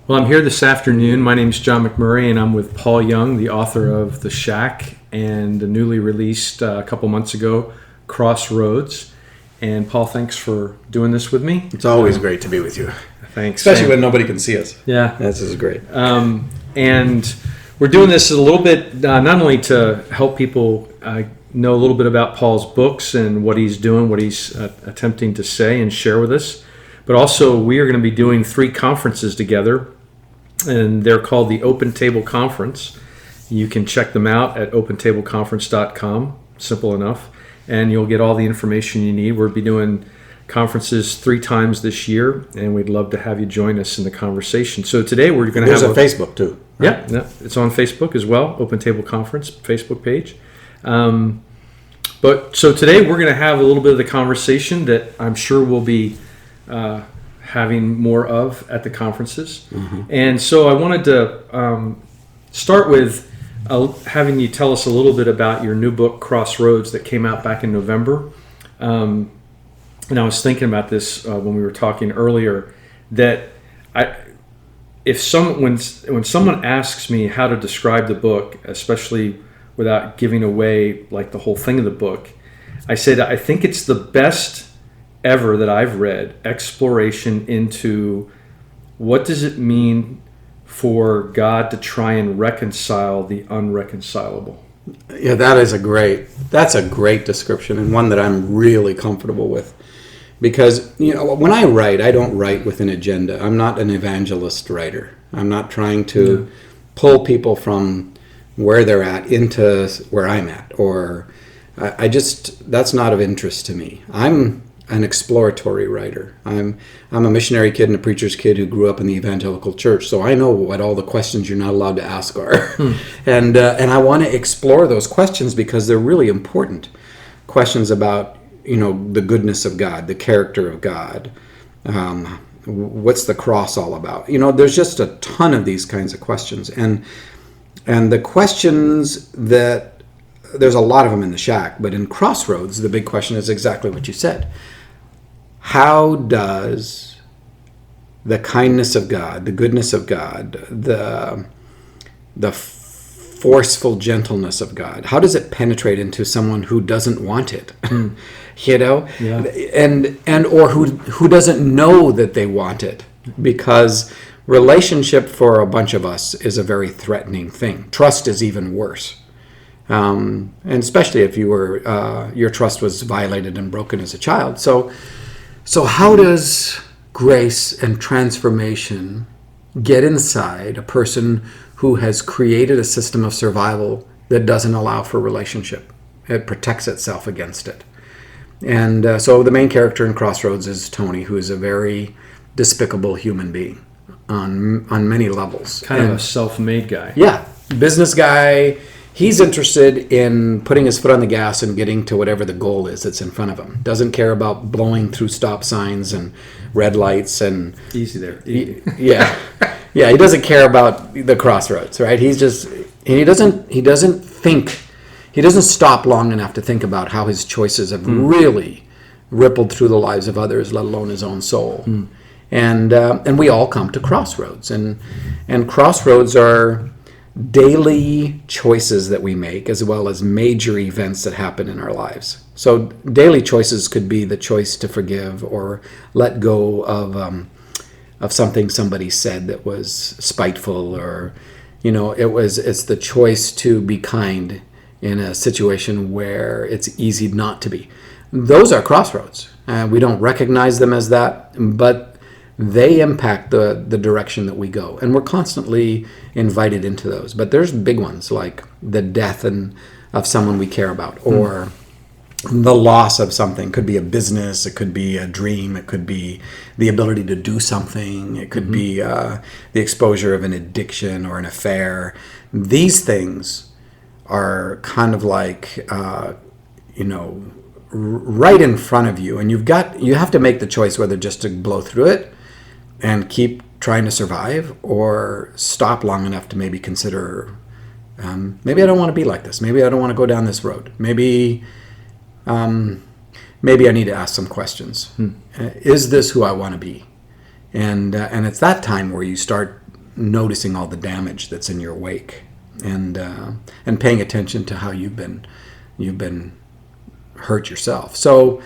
Well, I'm here this afternoon. My name is John MacMurray, and I'm with Paul Young, the author of The Shack and the newly released a couple months ago, Crossroads. And Paul, thanks for doing this with me. It's always great to be with you. Thanks. Especially when nobody can see us. Yeah. This is great. And we're doing this a little bit, not only to help people know a little bit about Paul's books and what he's doing, what he's attempting to say and share with us, but also we are going to be doing 3 conferences together, and they're called the Open Table Conference. You can check them out at opentableconference.com, simple enough, and you'll get all the information you need. We'll be doing conferences 3 times this year, and we'd love to have you join us in the conversation. So today we're going to have a Facebook too. Right? Yeah, it's on Facebook as well, Open Table Conference Facebook page. But so today we're going to have a little bit of the conversation that I'm sure we'll be having more of at the conferences. Mm-hmm. And so I wanted to start with having you tell us a little bit about your new book, Crossroads, that came out back in November. And I was thinking about this when we were talking earlier, that when someone asks me how to describe the book, especially without giving away like the whole thing of the book, I said I think it's the best ever that I've read exploration into what does it mean for God to try and reconcile the unreconcilable. Yeah, that's a great description, and one that I'm really comfortable with. Because, when I write, I don't write with an agenda. I'm not an evangelist writer. I'm not trying to pull people from where they're at into where I'm at. Or that's not of interest to me. I'm an exploratory writer. I'm a missionary kid and a preacher's kid who grew up in the evangelical church, so I know what all the questions you're not allowed to ask are. And I want to explore those questions because they're really important. Questions about the goodness of God, the character of God. What's the cross all about? There's just a ton of these kinds of questions. And the questions that, there's a lot of them in the Shack, but in Crossroads, the big question is exactly what you said. How does the kindness of God, the goodness of God, the forceful gentleness of God, how does it penetrate into someone who doesn't want it? And or who doesn't know that they want it, because relationship for a bunch of us is a very threatening thing. Trust is even worse, and especially if you were your trust was violated and broken as a child. So how does grace and transformation get inside a person who has created a system of survival that doesn't allow for relationship? It protects itself against it. And so the main character in Crossroads is Tony, who is a very despicable human being on many levels. Kind of a self-made guy. Yeah, business guy. He's interested in putting his foot on the gas and getting to whatever the goal is that's in front of him. Doesn't care about blowing through stop signs and red lights and... Easy there. Yeah. Yeah, he doesn't care about the crossroads, right? He doesn't stop long enough to think about how his choices have really rippled through the lives of others, let alone his own soul. And we all come to crossroads, and crossroads are daily choices that we make, as well as major events that happen in our lives. So daily choices could be the choice to forgive or let go of something somebody said that was spiteful, or it's the choice to be kind in a situation where it's easy not to be. Those are crossroads. We don't recognize them as that, but they impact the direction that we go, and we're constantly invited into those. But there's big ones like the death of someone we care about, or the loss of something. It could be a business, it could be a dream, it could be the ability to do something, it could be the exposure of an addiction or an affair. These things are kind of like right in front of you, and you have to make the choice whether just to blow through it and keep trying to survive, or stop long enough to maybe consider, maybe I don't want to be like this. Maybe I don't want to go down this road. Maybe I need to ask some questions. Is this who I want to be? And it's that time where you start noticing all the damage that's in your wake, and paying attention to how you've been hurt yourself. So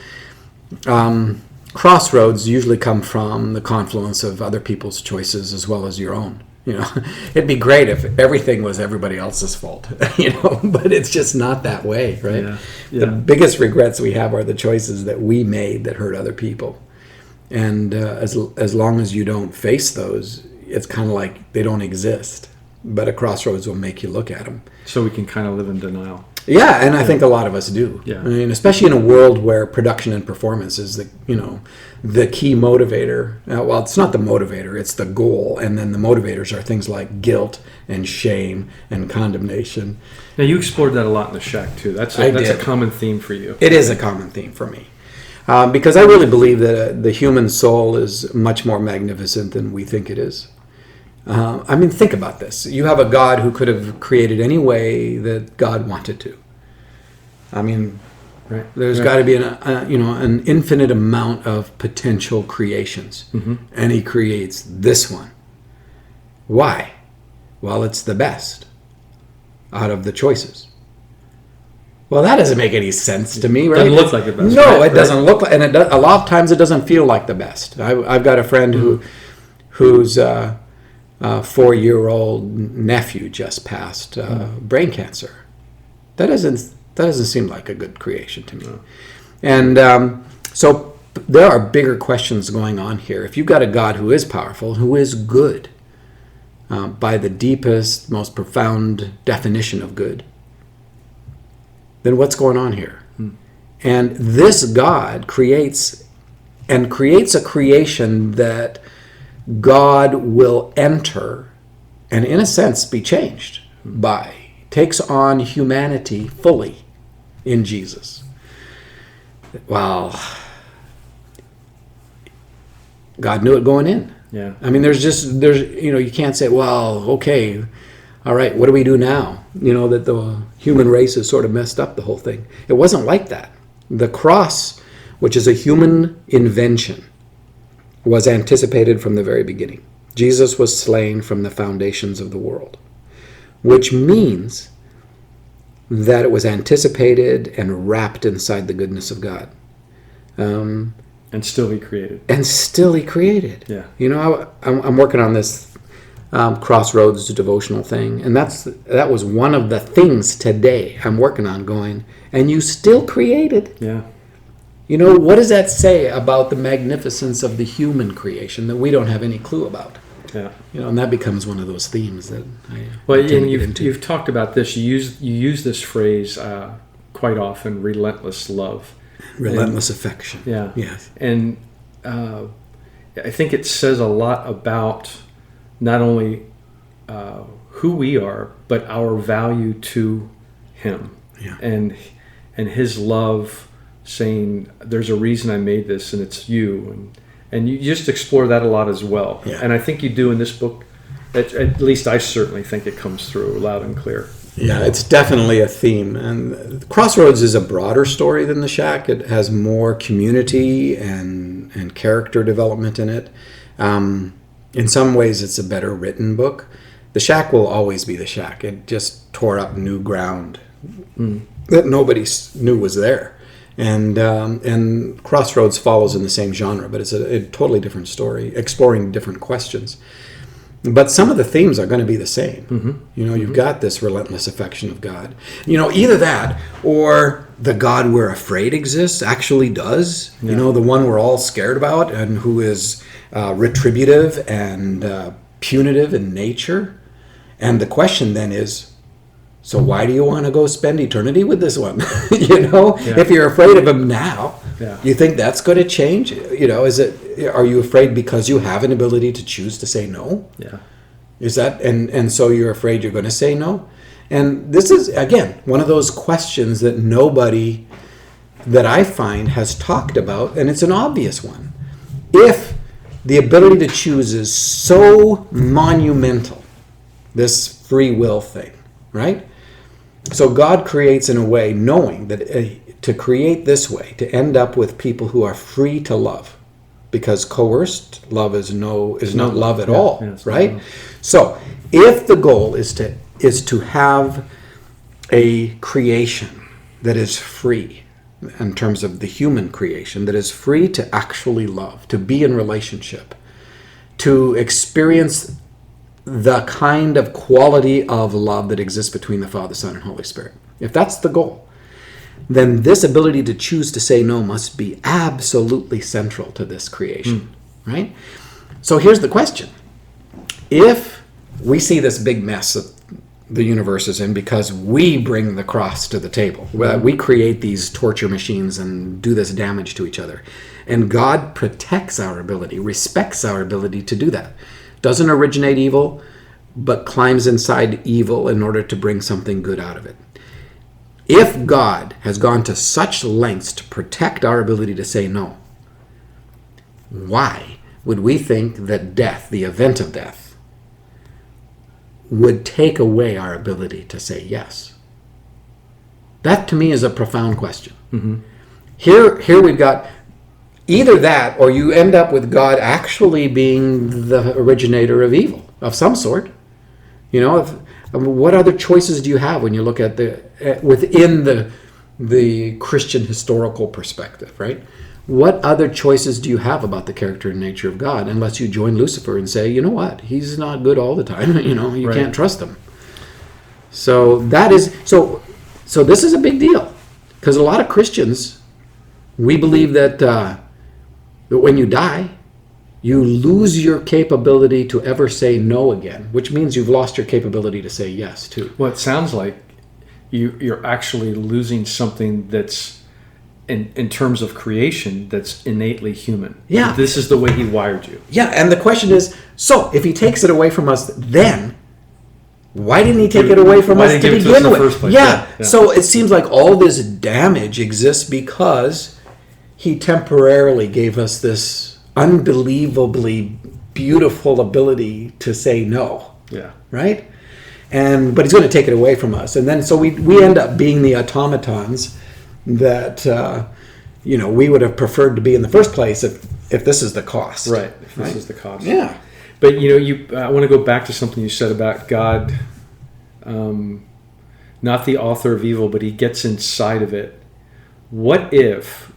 crossroads usually come from the confluence of other people's choices as well as your own. It'd be great if everything was everybody else's fault, but it's just not that way, right? Yeah. The biggest regrets we have are the choices that we made that hurt other people. And as long as you don't face those, it's kind of like they don't exist. But a crossroads will make you look at them. So we can kind of live in denial. Yeah, and I think a lot of us do. Yeah. I mean, especially in a world where production and performance is the key motivator. Well, it's not the motivator; it's the goal. And then the motivators are things like guilt and shame and condemnation. Now, you explored that a lot in the shack too. That's a common theme for you. It is a common theme for me. Because I really believe that the human soul is much more magnificent than we think it is. Think about this. You have a God who could have created any way that God wanted to. Right. There's got to be an infinite amount of potential creations, and He creates this one. Why? Well, it's the best out of the choices. Well, that doesn't make any sense to me, right? Doesn't look like the best. No, right? It doesn't look like, and a lot of times it doesn't feel like the best. I've got a friend whose 4-year-old nephew just passed brain cancer. That doesn't seem like a good creation to me. No. And so there are bigger questions going on here. If you've got a God who is powerful, who is good, by the deepest, most profound definition of good, then what's going on here? And this God creates a creation that God will enter and, in a sense, be changed by. Takes on humanity fully in Jesus. Well, God knew it going in. Yeah. You can't say, well, okay, all right, what do we do now? That the human race has sort of messed up the whole thing. It wasn't like that. The cross, which is a human invention, was anticipated from the very beginning. Jesus was slain from the foundations of the world, which means that it was anticipated and wrapped inside the goodness of God. And still He created. Yeah. I'm working on this Crossroads devotional thing, and that was one of the things today I'm working on, going, and you still created. Yeah. What does that say about the magnificence of the human creation that we don't have any clue about? Yeah. And that becomes one of those themes that you've talked about this. You use this phrase quite often: relentless love, relentless affection. Yeah. Yes. And I think it says a lot about not only who we are, but our value to Him. Yeah. And His love, saying, "There's a reason I made this, and it's you." And you just explore that a lot as well. Yeah. And I think you do in this book. At least I certainly think it comes through loud and clear. Yeah, it's definitely a theme. And Crossroads is a broader story than The Shack. It has more community and character development in it. In some ways, it's a better written book. The Shack will always be The Shack. It just tore up new ground that nobody knew was there. And Crossroads follows in the same genre, but it's a totally different story, exploring different questions. But some of the themes are going to be the same. You've got this relentless affection of God. Either that or the God we're afraid exists actually does. Yeah. The one we're all scared about and who is retributive and punitive in nature. And the question then is, so why do you want to go spend eternity with this one? If you're afraid of him now, you think that's going to change? Are you afraid because you have an ability to choose to say no? Yeah. Is that, and so you're afraid you're going to say no? And this is, again, one of those questions that nobody that I find has talked about, and it's an obvious one. If the ability to choose is so monumental, this free will thing, right? So God creates in a way knowing that to create this way, to end up with people who are free to love because coerced love is not love at Yeah, all, yeah, it's not right? love. So if the goal is to have a creation that is free, in terms of the human creation, that is free to actually love, to be in relationship, to experience the kind of quality of love that exists between the Father, Son, and Holy Spirit. If that's the goal, then this ability to choose to say no must be absolutely central to this creation, right? So here's the question. If we see this big mess that the universe is in because we bring the cross to the table, we create these torture machines and do this damage to each other, and God protects our ability, respects our ability to do that, doesn't originate evil, but climbs inside evil in order to bring something good out of it. If God has gone to such lengths to protect our ability to say no, why would we think that death, the event of death, would take away our ability to say yes? That to me is a profound question. Mm-hmm. Here we've got either that, or you end up with God actually being the originator of evil of some sort. You know, what other choices do you have when you look at within the Christian historical perspective, right? What other choices do you have about the character and nature of God, unless you join Lucifer and say, you know what, he's not good all the time. You know, you can't trust him. So that is so this is a big deal, because a lot of Christians, we believe that when you die, you lose your capability to ever say no again, which means you've lost your capability to say yes too. Well, it sounds like you're actually losing something that's, in terms of creation, that's innately human. Yeah. This is the way he wired you. Yeah, and the question is, so if he takes it away from us, then why didn't he take it away from us to begin with? First place? Yeah. So it seems like all this damage exists because he temporarily gave us this unbelievably beautiful ability to say no. Yeah. Right? But he's going to take it away from us. And then so we end up being the automatons that we would have preferred to be in the first place if this is the cost. Right. If this is the cost. Yeah. But I want to go back to something you said about God, not the author of evil, but he gets inside of it. What if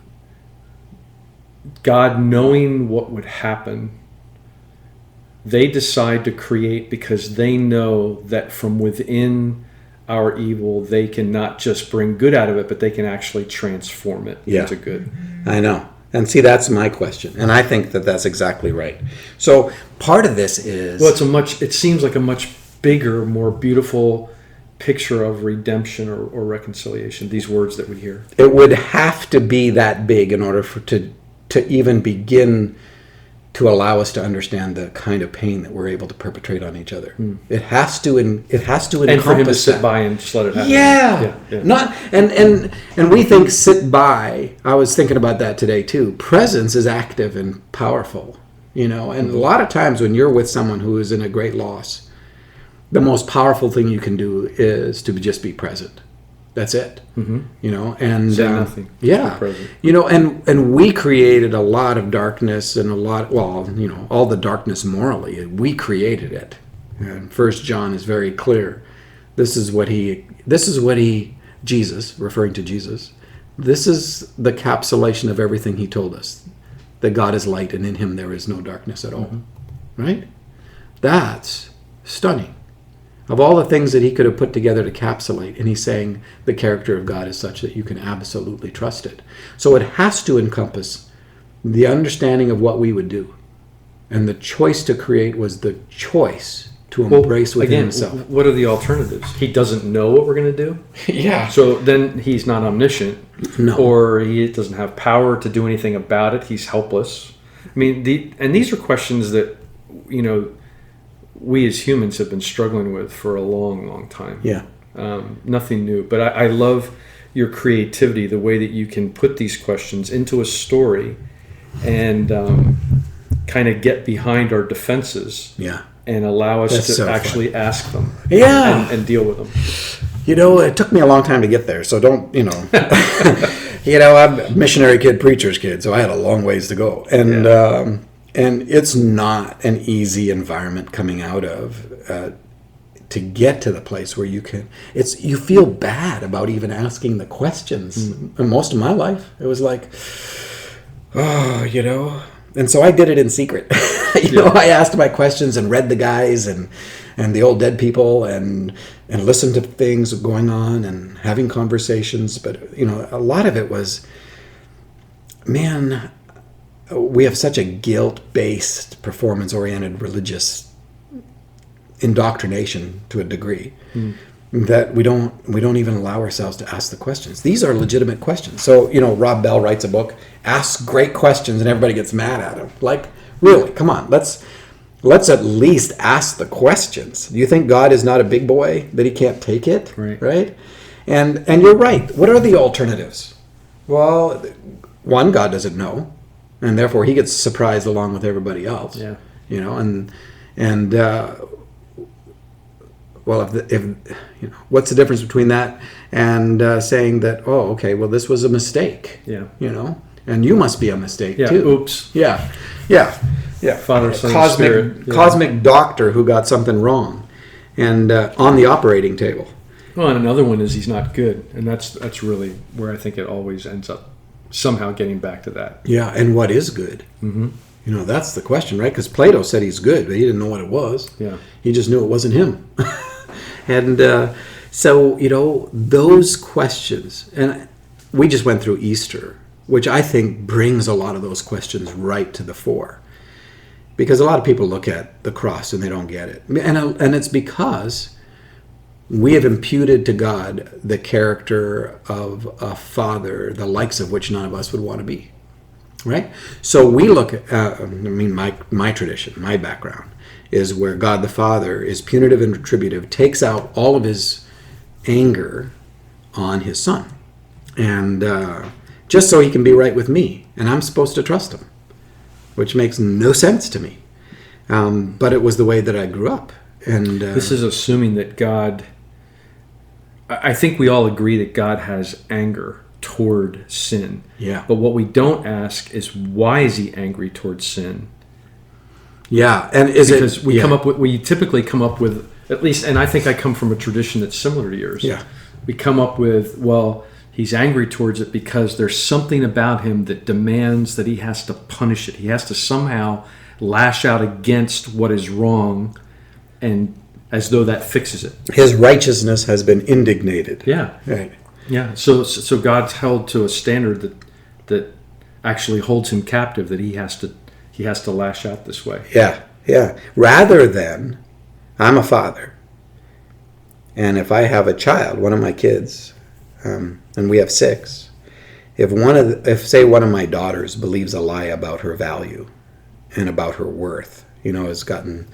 God, knowing what would happen, they decide to create because they know that from within our evil, they can not just bring good out of it, but they can actually transform it into good. I know. And see, that's my question. And I think that that's exactly right. So part of this is... Well, it seems like a much bigger, more beautiful picture of redemption or reconciliation, these words that we hear. It would have to be that big in order to even begin to allow us to understand the kind of pain that we're able to perpetrate on each other. It has to encompass and for him to sit that. by and just let it happen. Yeah. Not and we think sit by. I was thinking about that today too. Presence is active and powerful, and a lot of times when you're with someone who is in a great loss, the most powerful thing you can do is to just be present. That's it. And say nothing. Yeah. And we created a lot of darkness and all the darkness morally. We created it. And 1 John is very clear. This is what Jesus, referring to Jesus, this is the capsulation of everything he told us. That God is light and in him there is no darkness at all. Right? That's stunning. Of all the things that he could have put together to capsulate, and he's saying the character of God is such that you can absolutely trust it. So it has to encompass the understanding of what we would do. And the choice to create was the choice to embrace within himself. What are the alternatives? He doesn't know what we're going to do? Yeah. So then he's not omniscient. No. Or he doesn't have power to do anything about it. He's helpless. I mean, these are questions that, we as humans have been struggling with for a long, long time. Yeah. Nothing new. But I love your creativity, the way that you can put these questions into a story and kind of get behind our defenses. Yeah. And allow us That's to so actually fun. ask them. Yeah. And deal with them. It took me a long time to get there, so don't, I'm a missionary kid, preacher's kid, so I had a long ways to go. And it's not an easy environment coming out of to get to the place where you feel bad about even asking the questions. And most of my life, it was like, and so I did it in secret. I asked my questions and read the guys and the old dead people and listened to things going on and having conversations. But, a lot of it was, man, we have such a guilt-based, performance-oriented religious indoctrination to a degree that we don't even allow ourselves to ask the questions. These are legitimate questions. So, Rob Bell writes a book, asks great questions, and everybody gets mad at him. Like, really, come on, let's at least ask the questions. Do you think God is not a big boy, that he can't take it? Right? And you're right. What are the alternatives? Well, one, God doesn't know, and therefore he gets surprised along with everybody else. Yeah. Well, if what's the difference between that and saying that, oh, okay, well, this was a mistake. Yeah. And you must be a mistake too. Oops. Yeah. Father, Son, Spirit. Cosmic doctor who got something wrong, and on the operating table. Well, and another one is he's not good, and that's really where I think it always ends up somehow getting back to that. Yeah, and what is good? Mm-hmm. That's the question, right? Because Plato said he's good, but he didn't know what it was. Yeah, he just knew it wasn't him. And so those questions, and we just went through Easter, which I think brings a lot of those questions right to the fore. Because a lot of people look at the cross and they don't get it. And it's because we have imputed to God the character of a father, the likes of which none of us would want to be. Right? So we look at, my tradition, my background, is where God the Father is punitive and retributive, takes out all of his anger on his son. And just so he can be right with me. And I'm supposed to trust him, which makes no sense to me. But it was the way that I grew up. And this is assuming that God, I think we all agree that God has anger toward sin. Yeah. But what we don't ask is, why is he angry toward sin? Yeah. And because we typically come up with, at least, and I think I come from a tradition that's similar to yours. Yeah. We come up with, well, he's angry towards it because there's something about him that demands that he has to punish it. He has to somehow lash out against what is wrong, and as though that fixes it. His righteousness has been indignated. Yeah. Right. Yeah. So God's held to a standard that actually holds him captive, that he has to lash out this way. Yeah. Yeah. Rather than, I'm a father, and if I have a child, one of my kids, and we have 6. If say one of my daughters believes a lie about her value and about her worth, has gotten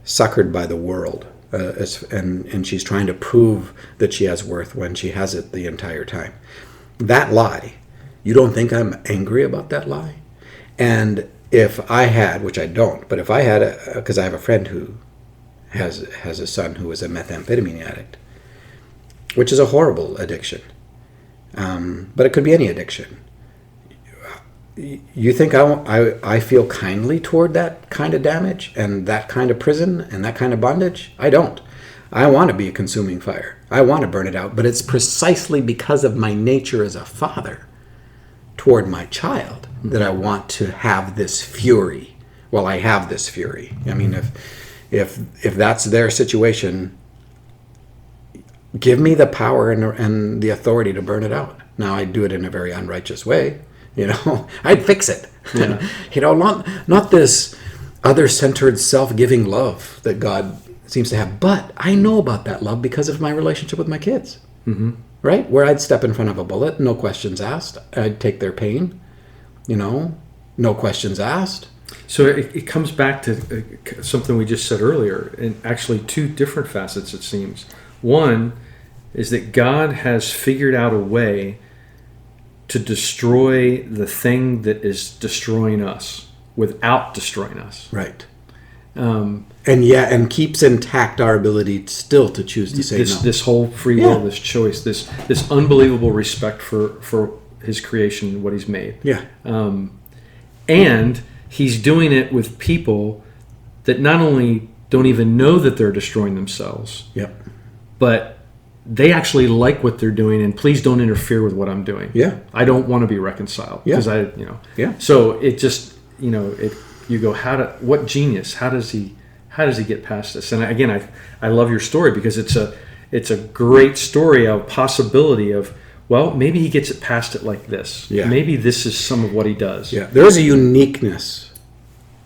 suckered by the world, and she's trying to prove that she has worth when she has it the entire time. That lie, you don't think I'm angry about that lie? And if I had, which I don't, but if I had, because I have a friend who has a son who is a methamphetamine addict, which is a horrible addiction. But it could be any addiction. You think I feel kindly toward that kind of damage and that kind of prison and that kind of bondage? I don't. I want to be a consuming fire. I want to burn it out. But it's precisely because of my nature as a father toward my child that I want to have this fury. Well, I have this fury. I mean, if that's their situation, give me the power and the authority to burn it out. Now, I do it in a very unrighteous way. I'd fix it. Yeah. Not this other-centered, self-giving love that God seems to have. But I know about that love because of my relationship with my kids. Mm-hmm. Right? Where I'd step in front of a bullet, no questions asked. I'd take their pain. No questions asked. So it comes back to something we just said earlier, and actually 2 different facets, it seems. One is that God has figured out a way to destroy the thing that is destroying us without destroying us. Right. And keeps intact our ability still to choose to say no. This whole free will, this choice, this unbelievable respect for his creation, what he's made. Yeah. And he's doing it with people that not only don't even know that they're destroying themselves, Yep. but they actually like what they're doing, and please don't interfere with what I'm doing. Yeah. I don't want to be reconciled because Yeah. So it just, you go, what genius? How does he get past this? And again, I love your story because it's a great story of possibility of, well, maybe he gets it past it like this. Yeah. Maybe this is some of what he does. Yeah. There is a uniqueness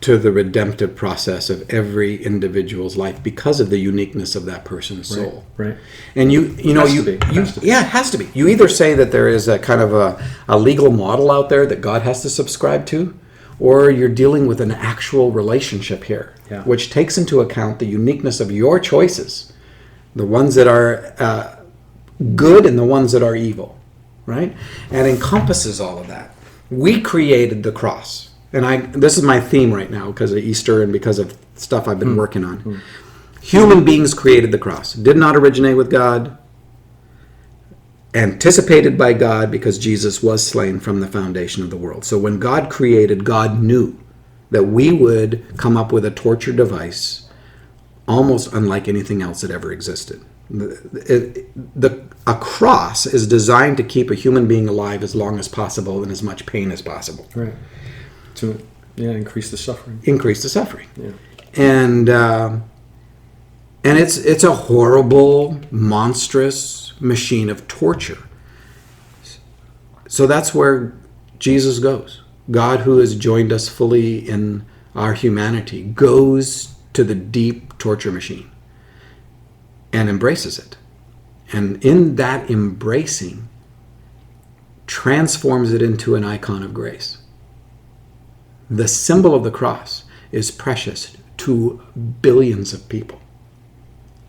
to the redemptive process of every individual's life because of the uniqueness of that person's soul. Right. And it has to be. You either say that there is a kind of a legal model out there that God has to subscribe to, or you're dealing with an actual relationship here, which takes into account the uniqueness of your choices, the ones that are good and the ones that are evil, right? And encompasses all of that. We created the cross. And this is my theme right now because of Easter and because of stuff I've been working on. Human beings created the cross. Did not originate with God. Anticipated by God because Jesus was slain from the foundation of the world. So when God created, God knew that we would come up with a torture device almost unlike anything else that ever existed. A cross is designed to keep a human being alive as long as possible and as much pain as possible. Right. To increase the suffering. Increase the suffering. Yeah. And it's a horrible, monstrous machine of torture. So that's where Jesus goes. God, who has joined us fully in our humanity, goes to the deep torture machine and embraces it. And in that embracing, transforms it into an icon of grace. The symbol of the cross is precious to billions of people.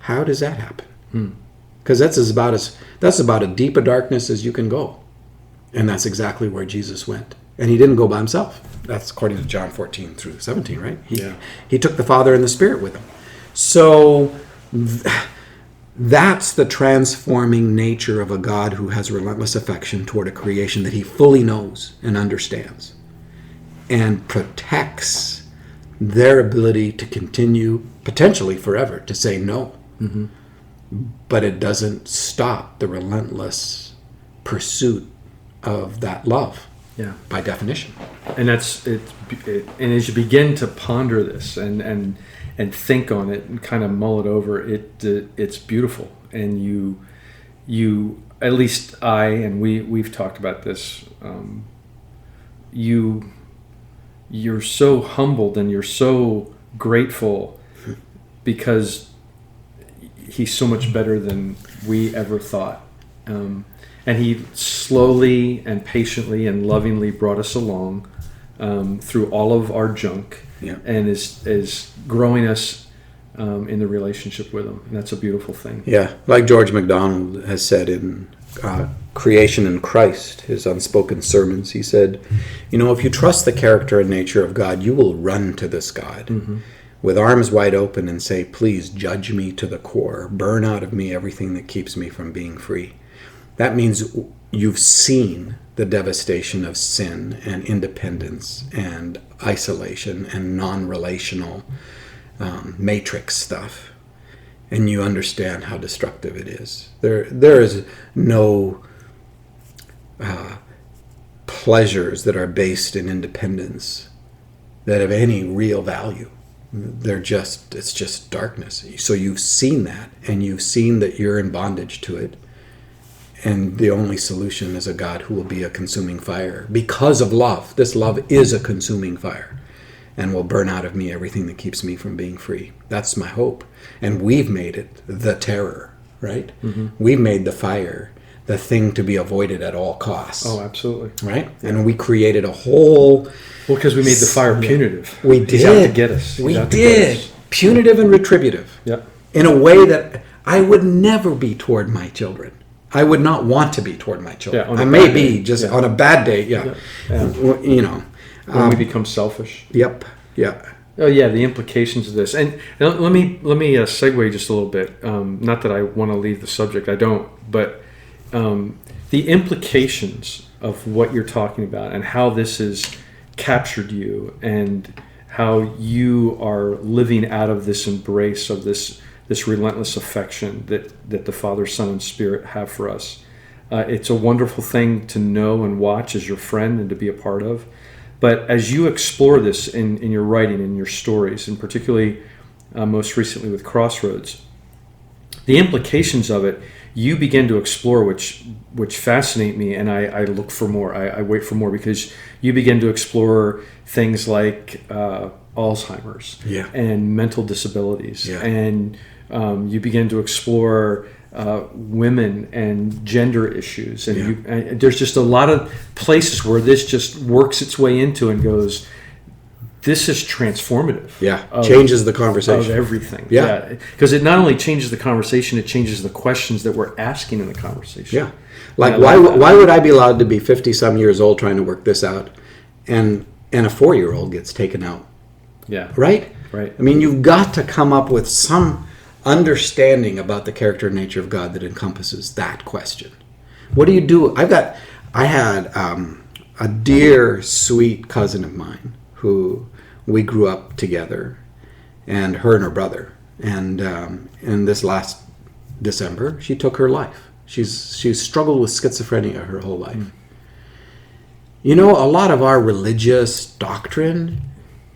How does that happen? Because that's about as deep a darkness as you can go. And that's exactly where Jesus went. And he didn't go by himself. That's according to John 14 through 17, right? He took the Father and the Spirit with him. So that's the transforming nature of a God who has relentless affection toward a creation that he fully knows and understands, and protects their ability to continue, potentially forever, to say no. Mm-hmm. But it doesn't stop the relentless pursuit of that love, by definition. And that's it. And as you begin to ponder this and think on it and kind of mull it over, it's beautiful. And you at least I and we've talked about this. You're so humbled and you're so grateful because he's so much better than we ever thought. And he slowly and patiently and lovingly brought us along through all of our junk, and is growing us in the relationship with him. And that's a beautiful thing. Yeah, like George MacDonald has said in Creation in Christ, his unspoken sermons, he said, if you trust the character and nature of God, you will run to this God with arms wide open and say, please judge me to the core. Burn out of me everything that keeps me from being free. That means you've seen the devastation of sin and independence and isolation and non-relational matrix stuff. And you understand how destructive it is. There is no pleasures that are based in independence that have any real value. It's just darkness. So you've seen that, and you've seen that you're in bondage to it. And the only solution is a God who will be a consuming fire. Because of love. This love is a consuming fire. And will burn out of me everything that keeps me from being free. That's my hope. And we've made it the terror, right? Mm-hmm. We've made the fire the thing to be avoided at all costs. Oh, absolutely. Right? Yeah. And we created a whole... Well, because we made the fire punitive. We did. He's out to get us. We did. Punitive and retributive. Yep. In a way that I would never be toward my children. I would not want to be toward my children. I may be just on a bad day. When we become selfish. Yep. Yeah. Oh yeah, the implications of this, and let me segue just a little bit. Not that I want to leave the subject, I don't. But the implications of what you're talking about and how this has captured you and how you are living out of this embrace of this relentless affection that the Father, Son, and Spirit have for us. It's a wonderful thing to know and watch as your friend and to be a part of. But as you explore this in your writing, in your stories, and particularly most recently with Crossroads, the implications of it, you begin to explore, which fascinate me, and I look for more. I wait for more, because you begin to explore things like Alzheimer's and mental disabilities, and you begin to explore women and gender issues, and there's just a lot of places where this just works its way into and goes, this is transformative. Changes the conversation of everything. Because it not only changes the conversation, it changes the questions that we're asking in the conversation. Like, why would I be allowed to be 50 some years old trying to work this out, and a 4-year-old gets taken out? Right. I mean, you've got to come up with some understanding about the character and nature of God that encompasses that question. What do you do? I had a dear, sweet cousin of mine who we grew up together, and her and her brother. And in this last December, she took her life. She's struggled with schizophrenia her whole life. You know, a lot of our religious doctrine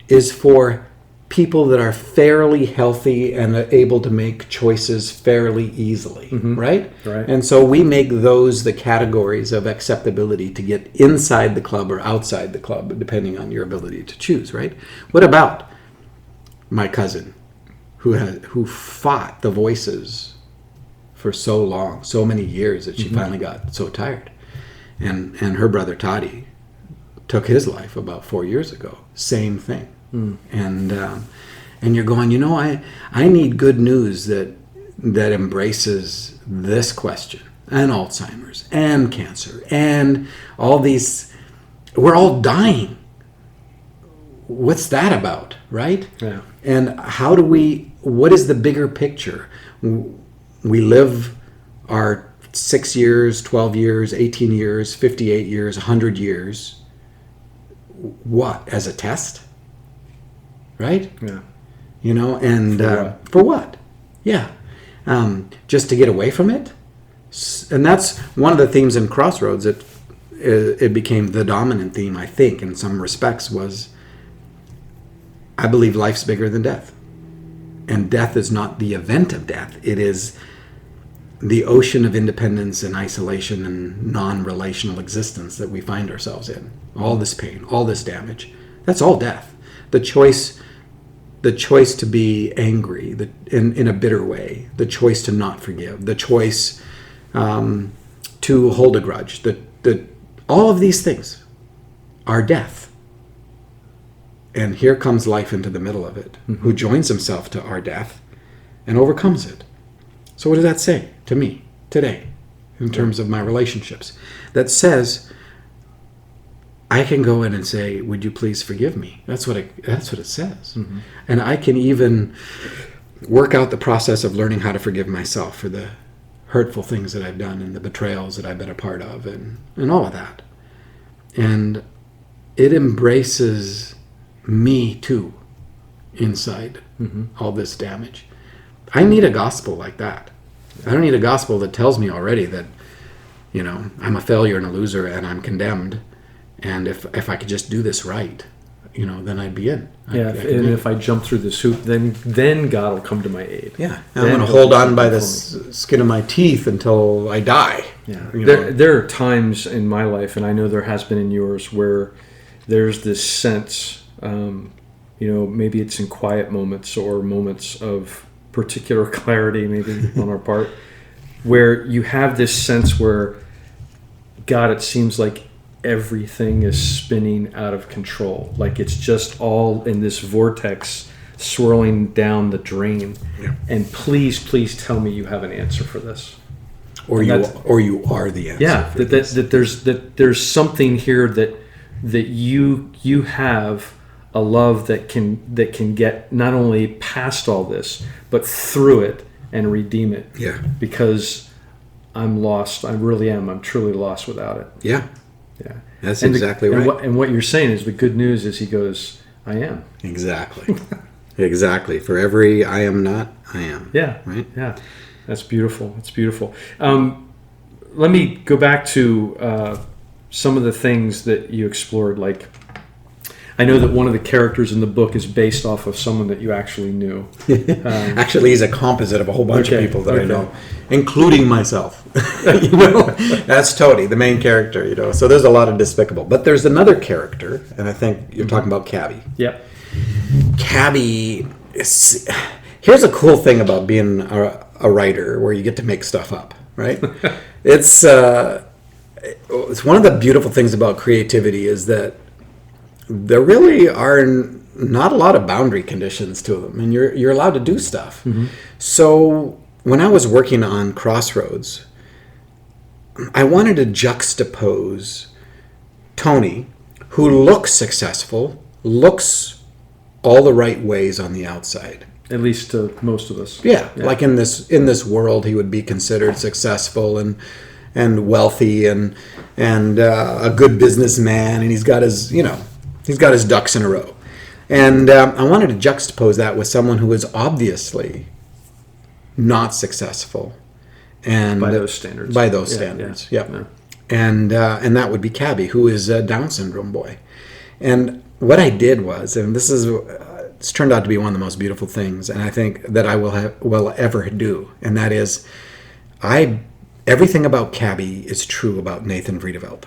is for people that are fairly healthy and are able to make choices fairly easily, right? And so we make those the categories of acceptability to get inside the club or outside the club, depending on your ability to choose, right? What about my cousin who fought the voices for so long, so many years, that she finally got so tired? And her brother Toddy took his life about 4 years ago. Same thing. And you're going, you know, I need good news that embraces this question, and Alzheimer's and cancer and all these. We're all dying. What's that about, right? And how do what is the bigger picture? We live our 6 years, 12 years, 18 years, 58 years, 100 years. What, as a test? Right? You know, and for what? Just to get away from it? And that's one of the themes in Crossroads. It became the dominant theme, I think, in some respects, was I believe life's bigger than death. And death is not the event of death. It is the ocean of independence and isolation and non-relational existence that we find ourselves in. All this pain, all this damage. That's all death. The choice to be angry in a bitter way, the choice to not forgive, the choice to hold a grudge, all of these things are death. And here comes life into the middle of it, who joins himself to our death and overcomes it. So what does that say to me today in terms of my relationships? That says I can go in and say, would you please forgive me? That's what it says. And I can even work out the process of learning how to forgive myself for the hurtful things that I've done and the betrayals that I've been a part of and all of that. And it embraces me too inside all this damage. I need a gospel like that. I don't need a gospel that tells me already that, you know, I'm a failure and a loser and I'm condemned. And if I could just do this right, you know, then I'd be in. If I jump through this hoop, then God will come to my aid. I'm going to hold on by the skin of my teeth until I die. There are times in my life, and I know there has been in yours, where there's this sense, maybe it's in quiet moments or moments of particular clarity, maybe on our part, where you have this sense where, God, it seems like everything is spinning out of control. Like it's just all in this vortex swirling down the drain. And please tell me you have an answer for this. Or you are the answer. That there's something here that you have a love that can get not only past all this, but through it and redeem it. Because I'm lost. I really am. I'm truly lost without it. Yeah. Yeah. That's exactly right. And what you're saying is the good news is he goes, I am. Exactly. Exactly. For every I am not, I am. Yeah. Right? Yeah. That's beautiful. It's beautiful. Let me go back to some of the things that you explored. Like, I know that one of the characters in the book is based off of someone that you actually knew. Actually, he's a composite of a whole bunch of people that I know, including myself. That's Tony, the main character. So there's a lot of despicable. But there's another character, and I think you're talking about Cabby. Yep. Cabby is... Here's a cool thing about being a writer, where you get to make stuff up, right? It's one of the beautiful things about creativity is that there really are not a lot of boundary conditions to them, and you're allowed to do stuff. Mm-hmm. So when I was working on Crossroads, I wanted to juxtapose Tony, who looks successful, looks all the right ways on the outside. At least to most of us. Yeah, like in this world, he would be considered successful and wealthy and a good businessman, and he's got his ducks in a row. And I wanted to juxtapose that with someone who is obviously not successful, and by those standards. Yeah. And that would be Cabby, who is a Down syndrome boy. And what I did was, and this is. It's turned out to be one of the most beautiful things, and I think that I will ever do. And that is, everything about Cabby is true about Nathan Vriedeveld,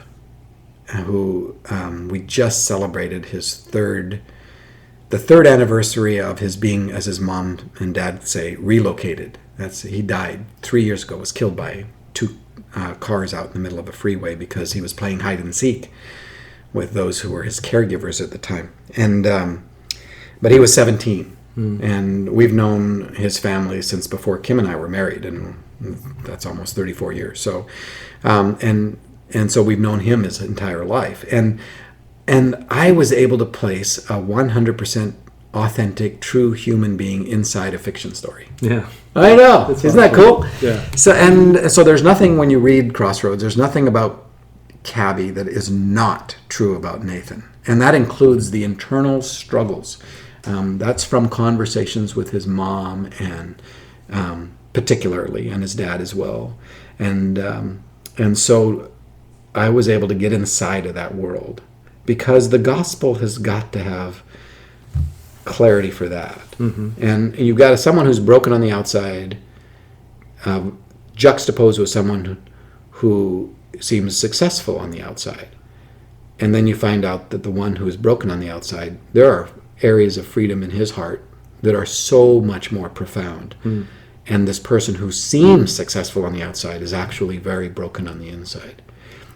who we just celebrated the third anniversary of his being, as his mom and dad say, relocated. He died 3 years ago. Was killed by two cars out in the middle of a freeway because he was playing hide and seek with those who were his caregivers at the time. And but he was 17, and we've known his family since before Kim and I were married, and that's almost 34 years. So, and so we've known him his entire life, and I was able to place a 100% authentic, true human being inside a fiction story. Yeah, I know. Isn't that cool? Yeah. So there's nothing when you read Crossroads. There's nothing about Cabby that is not true about Nathan, and that includes the internal struggles. That's from conversations with his mom and particularly, and his dad as well. And so I was able to get inside of that world because the gospel has got to have clarity for that. Mm-hmm. And you've got someone who's broken on the outside juxtaposed with someone who seems successful on the outside. And then you find out that the one who is broken on the outside, there are areas of freedom in his heart that are so much more profound. Mm. And this person who seems successful on the outside is actually very broken on the inside.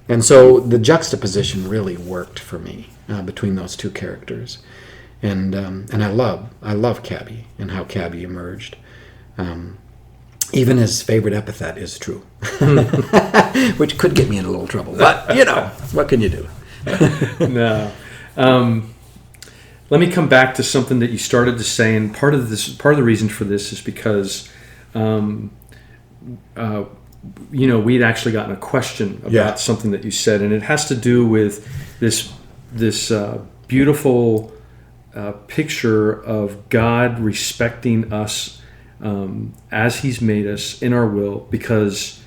And so the juxtaposition really worked for me between those two characters. And I love Cabby and how Cabby emerged. Even his favorite epithet is true, which could get me in a little trouble. But, what can you do? No. Let me come back to something that you started to say, and part of the reason for this is because, we'd actually gotten a question about something that you said, and it has to do with this beautiful picture of God respecting us as He's made us in our will, because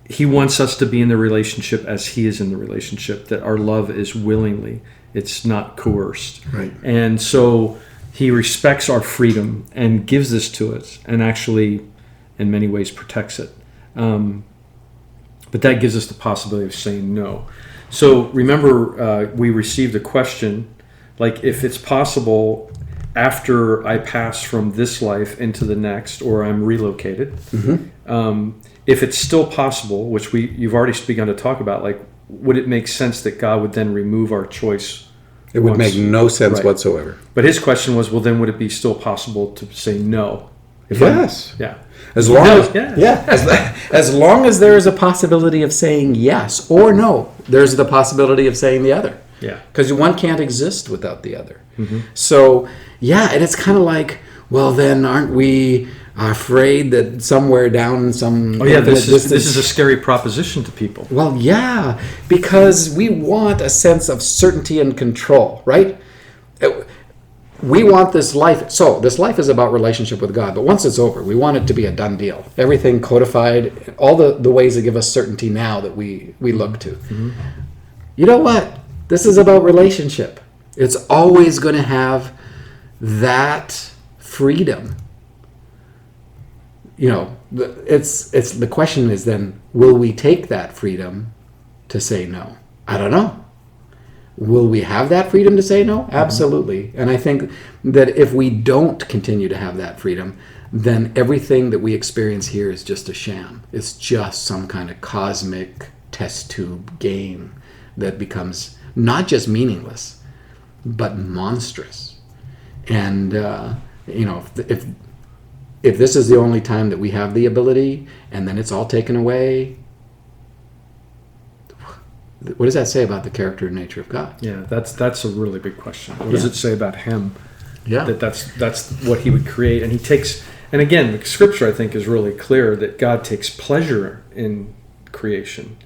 He wants us to be in the relationship as He is in the relationship, that our love is willingly. It's not coerced. Right. And so He respects our freedom and gives this to us, and actually, in many ways, protects it. But that gives us the possibility of saying no. So remember, we received a question, like if it's possible after I pass from this life into the next, or I'm relocated, if it's still possible, which you've already begun to talk about, like, would it make sense that God would then remove our choice? It would make no sense whatsoever. But his question was, well, then would it be still possible to say no? Yes. As long as there is a possibility of saying yes or no, there's the possibility of saying the other. Yeah. Because one can't exist without the other. Mm-hmm. So, and it's kind of like, well, then aren't we afraid that somewhere down some... Oh yeah, this is a scary proposition to people. Well, yeah, because we want a sense of certainty and control, right? We want this life. So this life is about relationship with God, but once it's over, we want it to be a done deal. Everything codified, all the ways that give us certainty now that we look to. Mm-hmm. You know what? This is about relationship. It's always going to have that freedom. You know, it's the question is then, will we take that freedom to say no? I don't know. Will we have that freedom to say no? Absolutely. Mm-hmm. And I think that if we don't continue to have that freedom, then everything that we experience here is just a sham. It's just some kind of cosmic test tube game that becomes not just meaningless, but monstrous. And, you know, if this is the only time that we have the ability and then it's all taken away, what does that say about the character and nature of God? Yeah, that's a really big question. What does it say about him? Yeah. That's what he would create. And he takes, and again, the scripture I think is really clear that God takes pleasure in creation.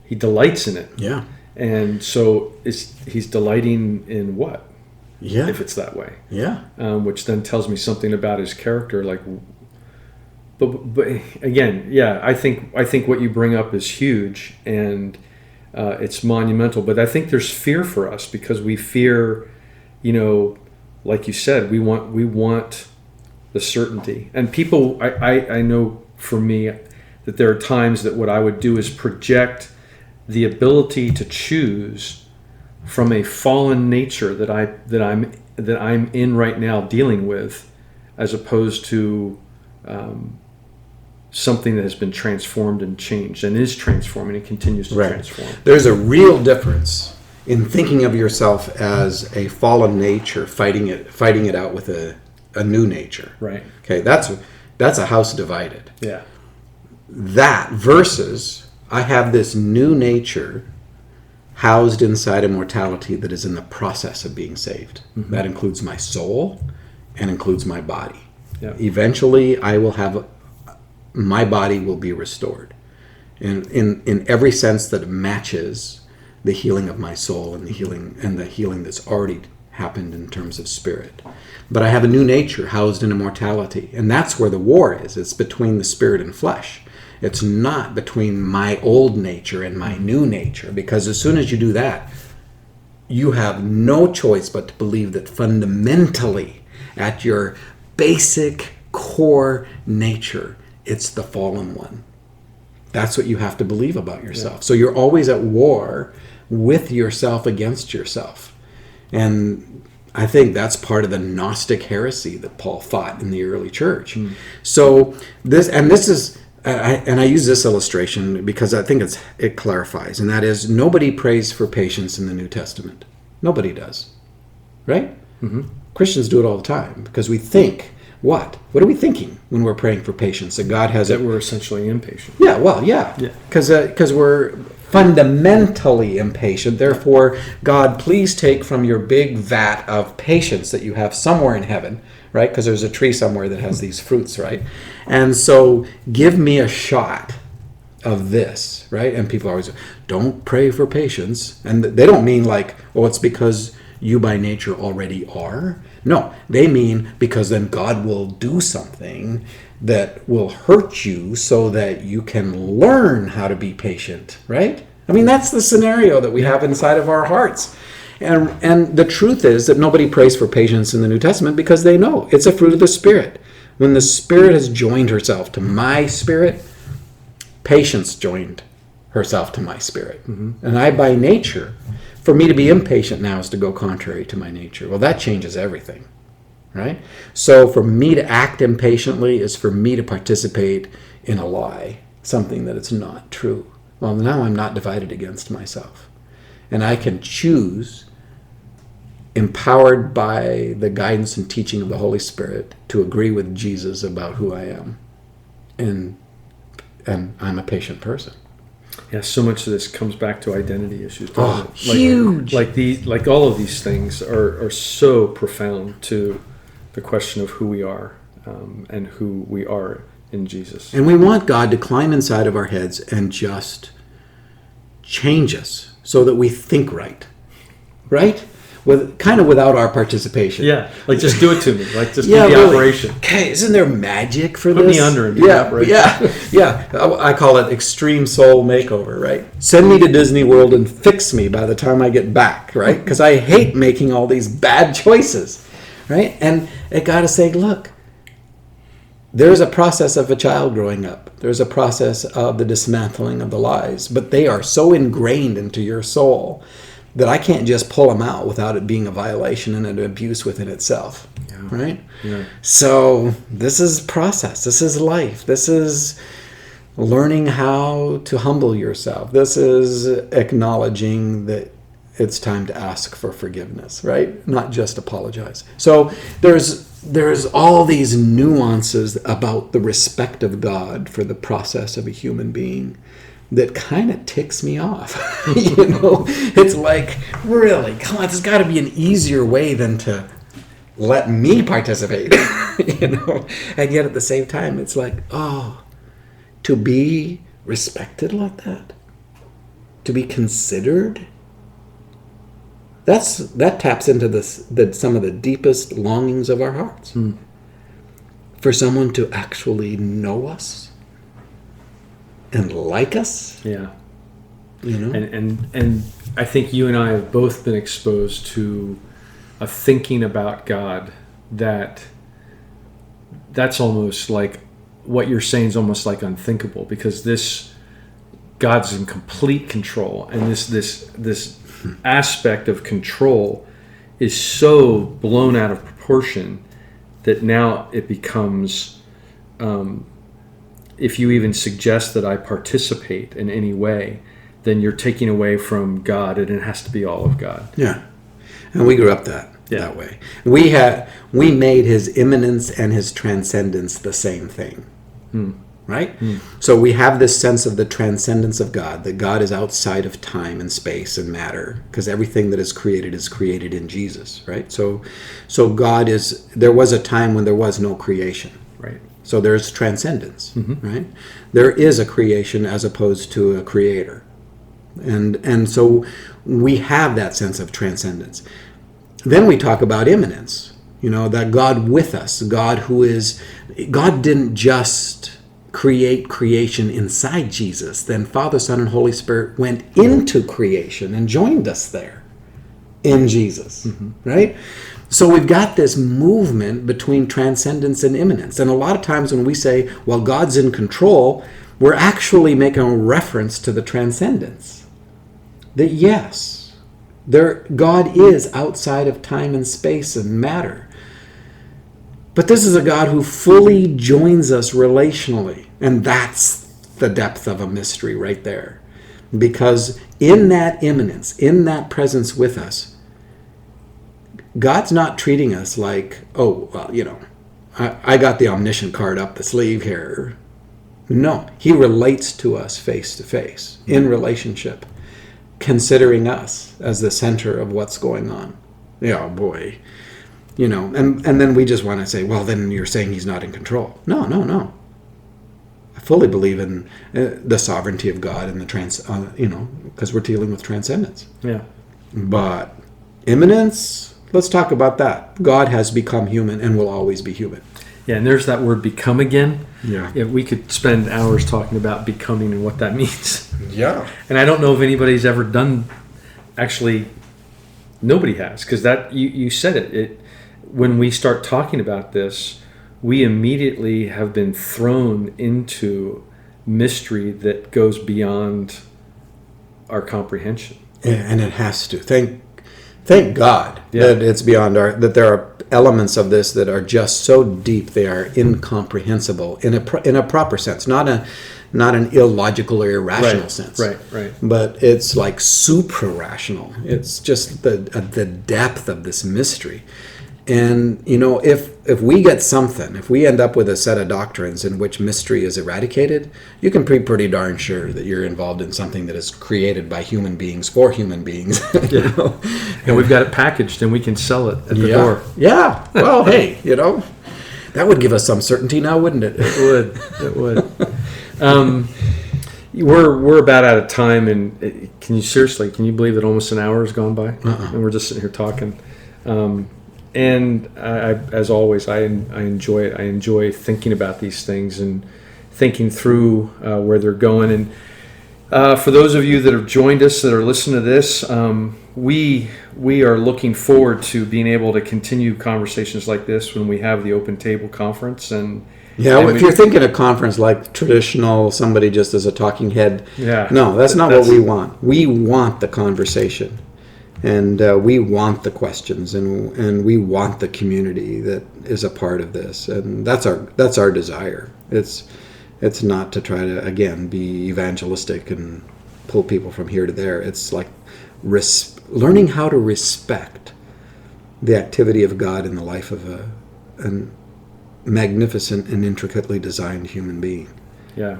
He delights in it. Yeah. And so he's delighting in what? Yeah. If it's that way. Yeah. Which then tells me something about his character. Like, but again, yeah, I think what you bring up is huge and it's monumental. But I think there's fear for us because we fear, you know, like you said, we want the certainty. And people, I know for me that there are times that what I would do is project the ability to choose from a fallen nature that I'm in right now dealing with, as opposed to something that has been transformed and changed and is transforming and continues to transform. There's a real difference in thinking of yourself as a fallen nature, fighting it out with a new nature. Right. Okay, that's a house divided. Yeah. That versus I have this new nature housed inside a mortality that is in the process of being saved. Mm-hmm. That includes my soul and includes my body. Yep. Eventually, my body will be restored in every sense that matches the healing of my soul and the healing that's already happened in terms of spirit. But I have a new nature housed in immortality, and that's where the war is. It's between the spirit and flesh. It's not between my old nature and my new nature, because as soon as you do that, you have no choice but to believe that fundamentally, at your basic core nature, it's the fallen one. That's what you have to believe about yourself. Yeah. So you're always at war with yourself against yourself. And I think that's part of the Gnostic heresy that Paul fought in the early church. Mm. So this is... I use this illustration because I think it clarifies, and that is nobody prays for patience in the New Testament. Nobody does, right? Mm-hmm. Christians do it all the time because we think, what are we thinking when we're praying for patience? That God has that we're essentially impatient. Yeah, well, yeah, because we're fundamentally impatient. Therefore, God, please take from your big vat of patience that you have somewhere in heaven, right? Because there's a tree somewhere that has these fruits, right? And so give me a shot of this, right? And people always don't pray for patience. And they don't mean like, oh, it's because you by nature already are. No, they mean because then God will do something that will hurt you so that you can learn how to be patient, right? I mean, that's the scenario that we have inside of our hearts. And the truth is that nobody prays for patience in the New Testament because they know it's a fruit of the Spirit. When the Spirit has joined herself to my spirit, patience joined herself to my spirit. Mm-hmm. And I, by nature, for me to be impatient now is to go contrary to my nature. Well, that changes everything, right? So for me to act impatiently is for me to participate in a lie, something that it's not true. Well, now I'm not divided against myself. And I can choose, empowered by the guidance and teaching of the Holy Spirit, to agree with Jesus about who I am. And I'm a patient person. Yeah, so much of this comes back to identity issues. Huge. Like all of these things are so profound to the question of who we are. and who we are in Jesus. And we want God to climb inside of our heads and just change us so that we think right. Right? Kind of without our participation. Yeah, like just do it to me. Like just Yeah, do the really. operation. Okay, isn't there magic for Put this? me under and do the operation. Yeah. I call it extreme soul makeover, right? Send me to Disney World and fix me by the time I get back, right? Because I hate making all these bad choices, right? And it got to say, look, there's a process of a child growing up. There's a process of the dismantling of the lies, but they are so ingrained into your soul that I can't just pull them out without it being a violation and an abuse within itself, right? Yeah. So this is process. This is life. This is learning how to humble yourself. This is acknowledging that it's time to ask for forgiveness, right? Not just apologize. So there's all these nuances about the respect of God for the process of a human being that kind of ticks me off. It's like, really, come on, there's got to be an easier way than to let me participate. And yet at the same time, it's like, to be respected like that, to be considered, that taps into some of the deepest longings of our hearts. For someone to actually know us and like us. Yeah. And I think you and I have both been exposed to a thinking about God that's almost like what you're saying is almost like unthinkable, because this God's in complete control, and this aspect of control is so blown out of proportion that now it becomes if you even suggest that I participate in any way, then you're taking away from God, and it has to be all of God. Yeah. And we grew up that way. We made his imminence and his transcendence the same thing. Right? So we have this sense of the transcendence of God, that God is outside of time and space and matter, because everything that is created in Jesus, right? So God there was a time when there was no creation. Right. So there's transcendence, right? There is a creation as opposed to a creator. And so we have that sense of transcendence. Then we talk about imminence, that God with us, God didn't just create creation inside Jesus. Then Father, Son, and Holy Spirit went into creation and joined us there in Jesus, right? So we've got this movement between transcendence and imminence. And a lot of times when we say, well, God's in control, we're actually making a reference to the transcendence. That yes, God is outside of time and space and matter. But this is a God who fully joins us relationally. And that's the depth of a mystery right there. Because in that imminence, in that presence with us, God's not treating us like, I got the omniscient card up the sleeve here. No, he relates to us face to face in relationship, considering us as the center of what's going on. Yeah, boy. And then we just want to say, well, then you're saying he's not in control. No. I fully believe in the sovereignty of God and because we're dealing with transcendence. Yeah. But imminence, let's talk about that. God has become human and will always be human. Yeah, and there's that word become again. Yeah. We could spend hours talking about becoming and what that means. Yeah. And I don't know if anybody's ever done, actually, nobody has, because that you said it. When we start talking about this, we immediately have been thrown into mystery that goes beyond our comprehension. And it has to. Thank God that it's beyond that there are elements of this that are just so deep they are incomprehensible in a proper sense, not an illogical or irrational sense. Right. But it's like supra-rational. It's just the depth of this mystery. And, if we get something, if we end up with a set of doctrines in which mystery is eradicated, you can be pretty darn sure that you're involved in something that is created by human beings for human beings. And we've got it packaged and we can sell it at the door. Yeah. Well, hey, That would give us some certainty now, wouldn't it? It would. It would. We're about out of time, and can you believe that almost an hour has gone by, and we're just sitting here talking? And as always, I enjoy it. I enjoy thinking about these things and thinking through where they're going. And for those of you that have joined us, that are listening to this, we are looking forward to being able to continue conversations like this when we have the Open Table Conference. And if you're thinking a conference like traditional, somebody just as a talking head, no, that's not what we want. We want the conversation. And we want the questions, and we want the community that is a part of this, and that's our desire. It's not to try to, again, be evangelistic and pull people from here to there. It's like learning how to respect the activity of God in the life of a magnificent and intricately designed human being. Yeah,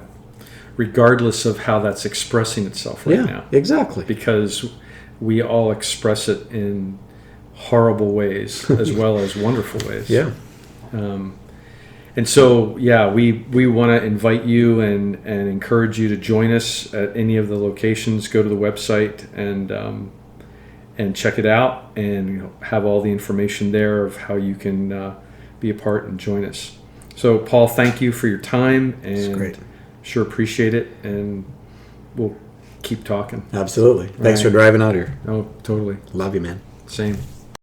regardless of how that's expressing itself right now. Yeah, exactly. Because we all express it in horrible ways as well as wonderful ways. Yeah. And so, we want to invite you and encourage you to join us at any of the locations. Go to the website and check it out, and have all the information there of how you can be a part and join us. So, Paul, thank you for your time, and it's great. Sure appreciate it, and we'll keep talking. Absolutely. Thanks for driving out here. Oh, totally. Love you, man. Same.